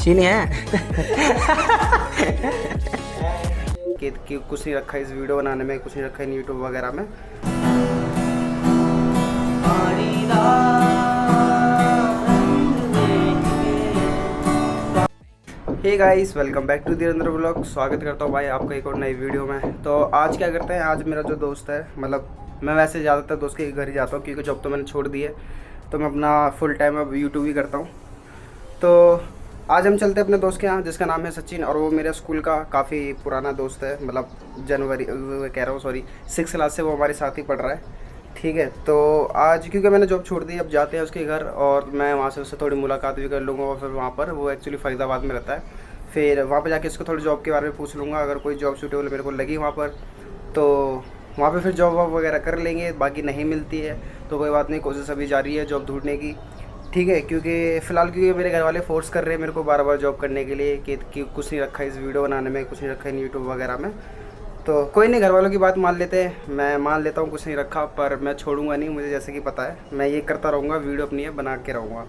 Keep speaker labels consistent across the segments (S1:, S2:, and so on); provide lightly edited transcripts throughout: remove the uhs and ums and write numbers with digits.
S1: चीनी है।
S2: कि कुछ नहीं रखा इस वीडियो बनाने में, कुछ नहीं रखा इन यूट्यूब वगैरह में। Hey guys, welcome back to Dhirendra vlog. स्वागत करता हूँ भाई आपका एक और नई वीडियो में। तो आज क्या करते हैं, आज मेरा जो दोस्त है, मतलब मैं वैसे ज़्यादातर दोस्त के घर ही जाता हूँ क्योंकि जॉब तो मैंने छोड़ दी है, तो मैं अपना फुल टाइम अब यूट्यूब ही करता हूँ। तो आज हम चलते हैं अपने दोस्त के यहाँ जिसका नाम है सचिन, और वो मेरे स्कूल का काफ़ी पुराना दोस्त है। मतलब जनवरी कह रहा हूँ, सॉरी 6 क्लास से वो हमारे साथ ही पढ़ रहा है। ठीक है, तो आज क्योंकि मैंने जॉब छोड़ दी, अब जाते हैं उसके घर और मैं वहाँ से उससे थोड़ी मुलाकात भी कर लूँगा। और फिर वहाँ पर वो एक्चुअली फरीदाबाद में रहता है, फिर वहाँ पर जाके इसको थोड़ी जॉब के बारे में पूछ लूँगा। अगर कोई जॉब सूटेबल मेरे को लगी वहाँ पर, तो वहाँ पे फिर जॉब वॉब वगैरह कर लेंगे। बाकी नहीं मिलती है तो कोई बात नहीं, कोशिश अभी जारी है जॉब ढूंढने की। ठीक है, क्योंकि फ़िलहाल क्योंकि मेरे घर वाले फोर्स कर रहे हैं मेरे को बार बार जॉब करने के लिए कि कुछ नहीं रखा इस वीडियो बनाने में, कुछ नहीं रखा इन यूट्यूब वगैरह में। तो कोई नहीं, घर वालों की बात मान लेते हैं, मैं मान लेता हूँ कुछ नहीं रखा, पर मैं छोड़ूंगा नहीं। मुझे जैसे कि पता है मैं ये करता रहूँगा, वीडियो अपनी है बना के रहूँगा।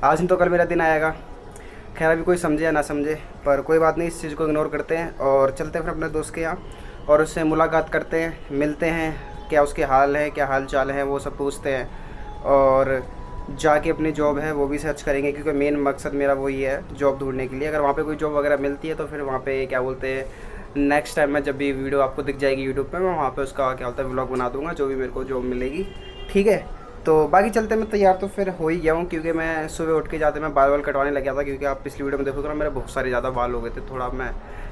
S2: आज नहीं तो कल मेरा दिन आएगा। खैर अभी कोई समझे या ना समझे, पर कोई बात नहीं, इस चीज़ को इग्नोर करते हैं और चलते हैं फिर अपने दोस्त के यहाँ और उससे मुलाकात करते हैं, मिलते हैं, क्या उसके हाल है, क्या हाल चाल है, वो सब पूछते हैं। और जाके अपनी जॉब है वो भी सर्च करेंगे, क्योंकि मेन मकसद मेरा वही है जॉब ढूंढने के लिए। अगर वहाँ पे कोई जॉब वगैरह मिलती है तो फिर वहाँ पे क्या बोलते हैं, नेक्स्ट टाइम मैं जब भी वीडियो आपको दिख जाएगी यूट्यूब पे, मैं वहाँ पे उसका क्या बोलता है व्लॉग बना दूँगा, जो भी मेरे को जॉब मिलेगी। ठीक है, तो बाकी चलते मैं तैयार तो फिर हो ही गया हूँ, क्योंकि मैं सुबह उठ के जाते मैं बाल वाल कटवाने लग गया था, क्योंकि आप पिछली वीडियो में देखोगे ना मेरे बहुत सारे ज़्यादा बाल हो गए थे, थोड़ा मैं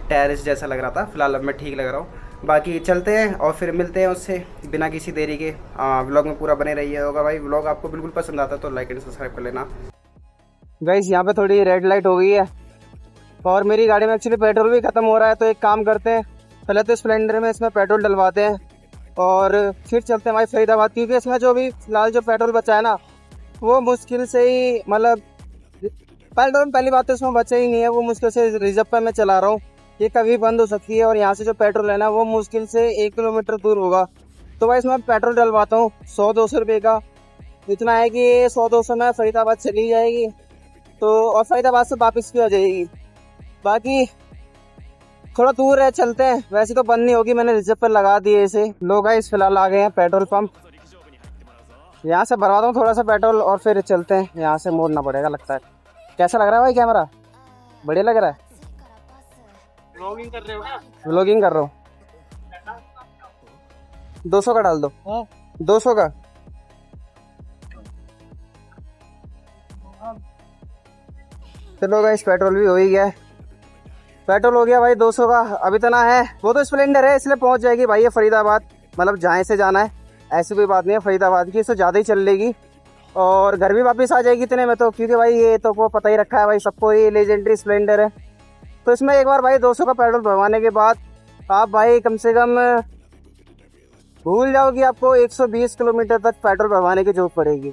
S2: टेरिस जैसा लग रहा था। फिलहाल अब मैं ठीक लग रहा हूँ। बाकी चलते हैं और फिर मिलते हैं उससे बिना किसी देरी के। व्लॉग में पूरा बने रहिए होगा भाई। व्लॉग आपको बिल्कुल पसंद आता है तो लाइक एंड सब्सक्राइब कर लेना।
S1: गाइस यहाँ पे थोड़ी रेड लाइट हो गई है और मेरी गाड़ी में एक्चुअली पेट्रोल भी ख़त्म हो रहा है, तो एक काम करते हैं, पहले तो स्प्लेंडर में इसमें पेट्रोल डलवाते हैं और फिर चलते हैं भाई फरीदाबाद, क्योंकि इसमें जो भी फिलहाल जो पेट्रोल बचा है ना, वो मुश्किल से ही, मतलब पेट्रोल पहली बात तो इसमें बचा ही नहीं है, वो मुश्किल से रिजर्व पर मैं चला रहा हूँ, ये कभी बंद हो सकती है। और यहाँ से जो पेट्रोल है ना, वो मुश्किल से 1 किलोमीटर दूर होगा। तो भाई इसमें पेट्रोल डलवाता हूँ 100-200 रुपये का। इतना है कि 100-200 में फरीदाबाद चली जाएगी, तो और फरीदाबाद से वापस भी आ जाएगी। बाकी थोड़ा दूर है, चलते हैं। वैसे तो बंद नहीं होगी, मैंने रिजर्व पर लगा दिए इसे। लोग गाइस फिलहाल आ गए हैं पेट्रोल पंप, यहाँ से भरवाता हूँ थोड़ा सा पेट्रोल और फिर चलते हैं। यहाँ से मोड़ना पड़ेगा लगता है। कैसा लग रहा है भाई कैमरा? बढ़िया लग रहा है। व्लॉगिंग कर रहे हो ना? व्लॉगिंग कर रहा हूँ। 200 का डाल दो। 200 का। चलो गाइस, पेट्रोल भी हो ही गया है। पेट्रोल हो गया भाई 200 का। अभी इतना है, वो तो स्प्लेंडर है इसलिए पहुंच जाएगी भाई ये फरीदाबाद, मतलब जहाँ से जाना है। ऐसी कोई बात नहीं है, फरीदाबाद की इससे ज़्यादा ही चल लेगी और घर भी वापस आ जाएगी इतने में तो, क्योंकि भाई ये तो वो पता ही रखा है भाई सबको, ये लेजेंडरी स्प्लेंडर है। तो इसमें एक बार भाई 200 का पेट्रोल भरवाने के बाद आप भाई कम से कम भूल जाओ कि आपको 120 किलोमीटर तक पेट्रोल भरवाने की जरूरत पड़ेगी।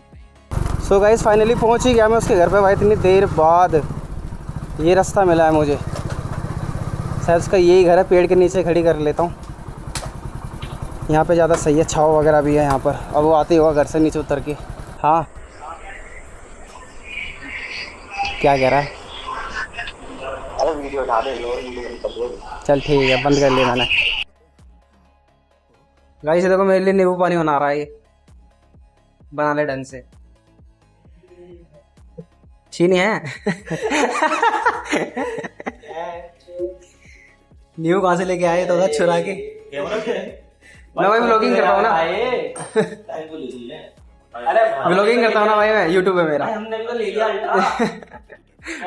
S1: सो गाइस फाइनली पहुंच ही गया मैं उसके घर पे भाई, इतनी देर बाद ये रास्ता मिला है मुझे। शायद उसका यही घर है, पेड़ के नीचे खड़ी कर लेता हूँ, यहाँ पे ज़्यादा सही है, छाँव वगैरह भी है यहाँ पर। अब वो आते ही होगा घर से नीचे उतर के। हाँ क्या कह रहा है?
S2: अरे वीडियो उठा दे,
S1: चल ठीक है, बंद कर लिया मैंने। गाइस देखो मेरे लिए नींबू पानी बना रहा है ये, बना ले ढंग से। चीनी है। नींबू कहाँ से लेके आए तो छुरा के? मैं भाई व्लॉगिंग करता हूँ ना। व्लॉगिंग करता हूँ ना भाई मैं, यूट्यूब पे मेरा। हमने तो ले लिया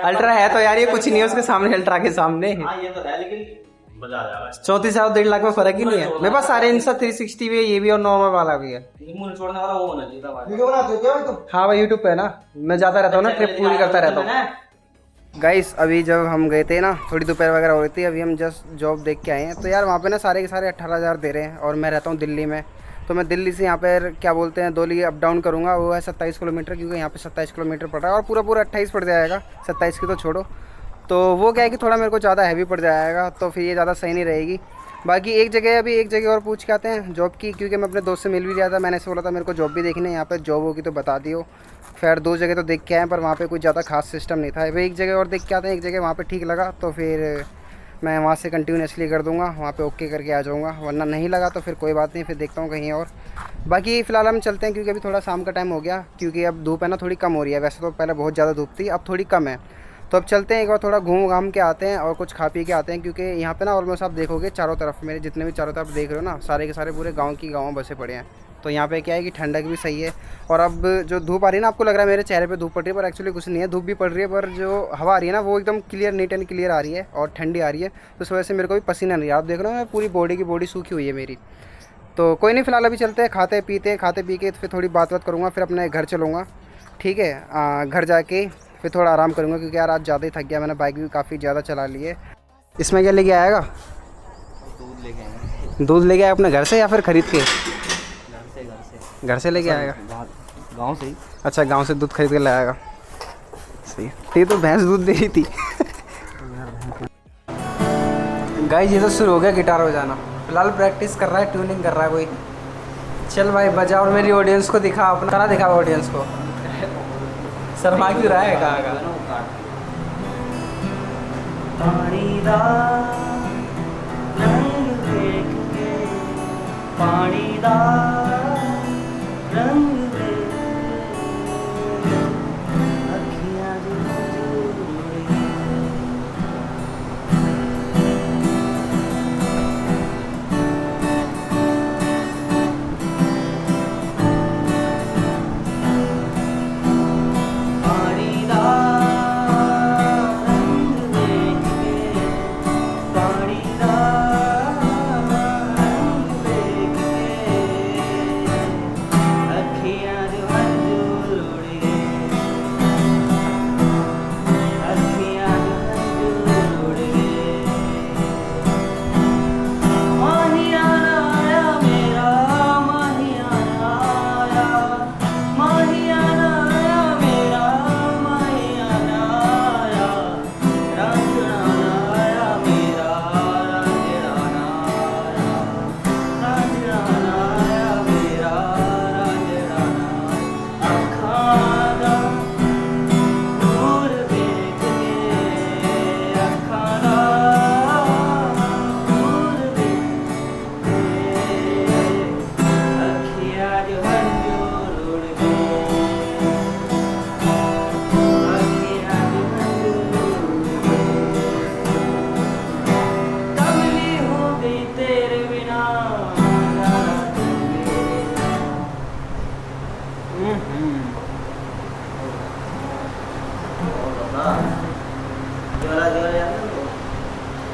S1: अल्ट्रा है तो यार, ये कुछ नहीं है उसके सामने, अल्ट्रा के सामने।
S2: ये तो है, लेकिन
S1: 34 और 1.5 लाख में फर्क ही नहीं है। मेरे पास सारे इंस्टा 360 भी है, ये भी और नॉर्मल वाला भी है।
S2: छोड़ने वाला वो होना चाहिए था भाई।
S1: हाँ भाई यूट्यूब पे है ना, मैं जाता रहता हूँ ना, ट्रिप पूरी करता रहता हूँ। गाइस अभी जब हम गए थे ना, थोड़ी दोपहर वगैरह हो रही थी, अभी हम जस्ट जॉब देख के आए हैं। तो यार वहाँ पे ना सारे के सारे 18,000 दे रहे हैं और मैं रहता हूँ दिल्ली में। तो मैं दिल्ली से यहाँ पर क्या बोलते हैं दोली अप डाउन करूँगा, वो है 27 किलोमीटर, क्योंकि यहाँ पे 27 किलोमीटर पड़ रहा है और पूरा 28 पड़ जाएगा, 27 की तो छोड़ो। तो वो क्या है कि थोड़ा मेरे को ज़्यादा हैवी पड़ जाएगा, तो फिर ये ज़्यादा सही नहीं रहेगी।
S2: बाकी एक जगह और पूछ के आते हैं जॉब की, क्योंकि मैं अपने दोस्त से मिल भी गया था। मैंने ऐसे बोला था मेरे को जॉब भी देखनी है, यहाँ पे जॉब होगी तो बता दियो। फिर 2 जगह तो देख के आए, पर वहाँ पे कुछ ज़्यादा खास सिस्टम नहीं था। अभी एक जगह और देख के आते हैं, एक जगह वहाँ पे ठीक लगा तो फिर मैं वहाँ से कंटिन्यूसली कर दूँगा, वहाँ पे ओके करके आ जाऊँगा। वरना नहीं लगा तो फिर कोई बात नहीं, फिर देखता हूँ कहीं और। बाकी फ़िलहाल हम चलते हैं, क्योंकि अभी थोड़ा शाम का टाइम हो गया, क्योंकि अब धूप है ना थोड़ी कम हो रही है। वैसे तो पहले बहुत ज़्यादा धूप थी, अब थोड़ी कम है। तो अब चलते हैं, एक बार थोड़ा घूम घाम के आते हैं और कुछ खा पी के आते हैं। क्योंकि यहाँ पे ना ऑलमोस्ट आप देखोगे चारों तरफ, मेरे जितने भी चारों तरफ देख रहे हो ना, सारे के सारे पूरे गाँव बसे पड़े हैं। तो यहाँ पे क्या है कि ठंडक भी सही है। और अब जो धूप आ रही है ना, आपको लग रहा है मेरे चेहरे पे धूप पड़ रही है, पर एक्चुअली कुछ नहीं है, धूप भी पड़ रही है, पर जो हवा आ रही है ना वो एकदम क्लियर, नीट एंड क्लियर आ रही है और ठंडी आ रही है। तो उस वजह से मेरे को भी पसीना नहीं आ रहा। आप देख रहे हो मैं पूरी बॉडी सूखी हुई है मेरी। तो कोई नहीं, फ़िलहाल अभी चलते हैं, खाते पी के फिर थोड़ी बात करूँगा, फिर अपने घर चलूँगा। ठीक है, घर जाके फिर थोड़ा आराम करूँगा, क्योंकि यार आज ज़्यादा ही थक गया। मैंने बाइक भी काफ़ी ज़्यादा चला ली है। इसमें क्या लेके आएगा?
S1: दूध लेके आएंगे।
S2: दूध लेके आए अपने घर से या फिर ख़रीद के? घर से लेके आएगा?
S1: गाँव से ही।
S2: अच्छा, गांव से दूध खरीद के लाएगा। सही। ये तो भैंस दूध दे रही थी। गाइस ये तो शुरू हो गया गिटार बजाना। फिलहाल प्रैक्टिस कर रहा है, ट्यूनिंग कर रहा है कोई। चल भाई बजा और मेरी ऑडियंस को दिखा, अपना गाना दिखा ऑडियंस को। शर्मा क्यों रहा है? कहाँ का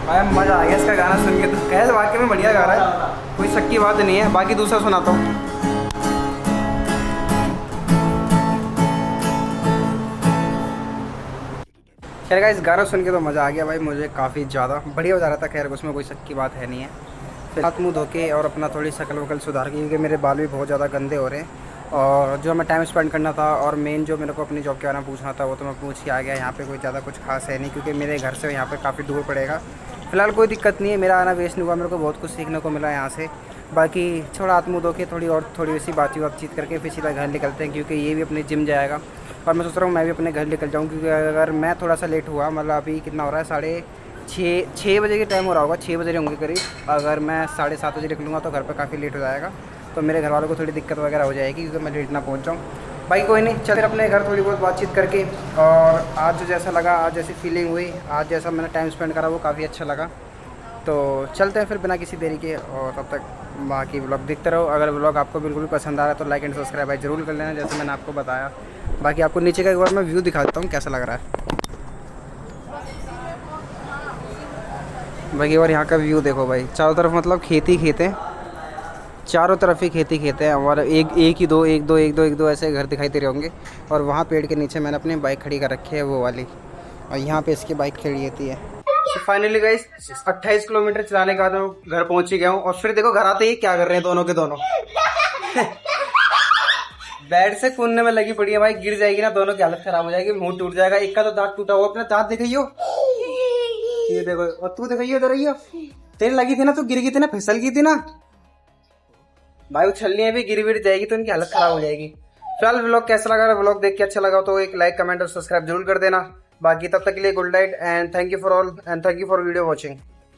S2: भाई मज़ा आ गया इसका गाना सुन के। तो कैसे वाकई में बढ़िया गा रहा है, कोई शक की बात नहीं है। बाकी दूसरा सुनाता हूँ। खैर गाइस गाना सुन के तो मज़ा आ गया भाई, मुझे काफ़ी ज़्यादा बढ़िया बजा रहा था। खैर उसमें कोई शक की बात है नहीं है। फिर हाथ मुँह धो के और अपना थोड़ी शक्ल वकल सुधार के, क्योंकि मेरे बाल भी बहुत ज़्यादा गंदे हो रहे हैं। और जो हमें टाइम स्पेंड करना था और मेन जो मेरे को अपनी जॉब के बारे में पूछना था वो तो मैं पूछ के आ गया। यहाँ पे कोई ज़्यादा कुछ खास है नहीं, क्योंकि मेरे घर से यहाँ पे काफ़ी दूर पड़ेगा। फ़िलहाल कोई दिक्कत नहीं है, मेरा आना वेस्ट नहीं हुआ, मेरे को बहुत कुछ सीखने को मिला यहाँ से। बाकी थोड़ा हाथ मुँह धो के थोड़ी वैसी बातचीत करके फिर सीधा घर निकलते हैं, क्योंकि ये भी अपने जिम जाएगा। और मैं सोच रहा हूँ मैं भी अपने घर निकल जाऊँ, क्योंकि अगर मैं थोड़ा सा लेट हुआ, मतलब अभी कितना हो रहा है, 6:30 बजे के टाइम हो रहा होगा, 6 बजे होंगे करीब। अगर मैं 7:30 बजे निकलूँगा तो घर पर काफ़ी लेट हो जाएगा, तो मेरे घर वालों को थोड़ी दिक्कत वगैरह हो जाएगी, क्योंकि मैं लेट ना पहुँच जाऊँ। भाई कोई नहीं, चल अपने घर थोड़ी बहुत बातचीत करके। और आज जो जैसा लगा, आज जैसी फीलिंग हुई, आज जैसा मैंने टाइम स्पेंड करा वो काफ़ी अच्छा लगा। तो चलते हैं फिर बिना किसी देरी के, और तब तक बाकी व्लॉग देखते रहो। अगर व्लॉग आपको बिल्कुल भी पसंद आ रहा है तो लाइक एंड सब्सक्राइब भाई ज़रूर कर लेना, जैसे मैंने आपको बताया। बाकी आपको नीचे का एक बार मैं व्यू दिखा देता हूँ कैसा लग रहा है। बाकी और यहाँ का व्यू देखो भाई, चारों तरफ मतलब खेती हैं, चारों तरफ ही खेती हैं। हमारा एक दो ऐसे घर दिखाई दे रहे होंगे। और वहाँ पेड़ के नीचे मैंने अपनी बाइक खड़ी कर रखी है, वो वाली, और यहाँ पे इसकी बाइक खड़ी रहती है। तो फाइनली गाइस 28 किलोमीटर चलाने के बाद मैं घर पहुँच ही गया हूँ। और फिर देखो घर आते ही क्या कर रहे हैं दोनों के दोनों। बेड से कूदने में लगी पड़ी है भाई, गिर जाएगी ना दोनों की हालत खराब हो जाएगी, मुंह टूट जाएगा। एक का तो दांत टूटा हुआ, अपना दांत दिखाइयो, ये देखो। और तू दिखाइयो, इधर आइयो,
S1: तेल लगी थी ना तो गिर गई थी ना, फिसल गई थी ना भाई। उछलनी है भी, गिर गिर जाएगी तो इनकी हालत खराब हो जाएगी। फिलहाल व्लॉग कैसा लगा? व्लॉग देख के अच्छा लगा तो एक लाइक, कमेंट और सब्सक्राइब जरूर कर देना। बाकी तब तक के लिए good night and thank you for all and thank you for video watching.